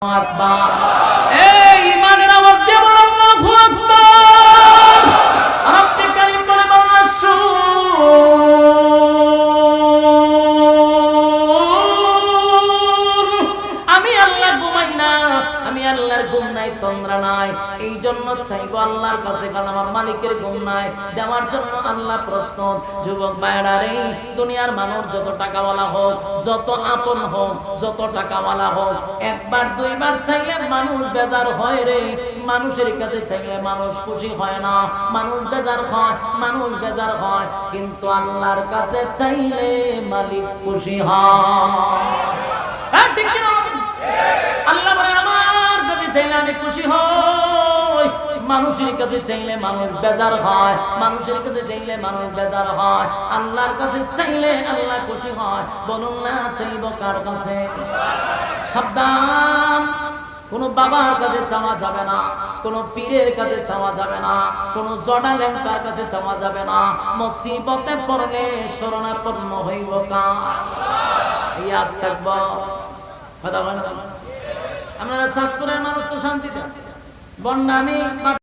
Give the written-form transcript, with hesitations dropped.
আকবার। এই ইমানের আওয়াজ দিয়ে বলো আল্লাহু আকবার। রব্বে কারীম বলে আমি আল্লাহ ঘুমাই না, আমি আল্লাহর ঘুম নাই, তন্দ্রা নাই। এই জন্য চাইবো আল্লাহর কাছে, কারণ আমার মালিকের ঘুম নাই। দেওয়ার জন্য আল্লাহ প্রস্তুত। যুবক ভাইরা রে, দুনিয়ার মানুষ যত টাকাওয়ালা হোক, যত আপন হোক, যত টাকাওয়ালা হোক, একবার দুইবার চাইলে মানুষ বেজার হয় রে। মানুষের কাছে চাইলে মানুষ খুশি হয় না, মানুষ বেজার হয়, মানুষ বেজার হয়। কিন্তু আল্লাহর কাছে চাইলে মালিক খুশি হয়। ঠিক কিনা? আল্লাহ বলে আমার কাছে চাইলে আমি খুশি হই। মানুষের কাছে চাইলে মানুষ বেজার হয়, মানুষের কাছে চাইলে মানুষ বেজার হয়। আল্লাহর কাছে চাইলে আল্লাহ খুশি হয়। বলুন না, চাইব কার কাছে? সাবধান, কোন বাবার কাছে চাওয়া যাবে না, কোন পীরের কাছে চাওয়া যাবে না, কোন জড়া ল্যাংটার কাছে চাওয়া যাবে না। মুসিবতে পড়লে শরণাপন্ন হইব কার? ইয়াদ থাকবো। আপনারা চাঁদপুরের মানুষ তো শান্তিতে, বন্যা আমি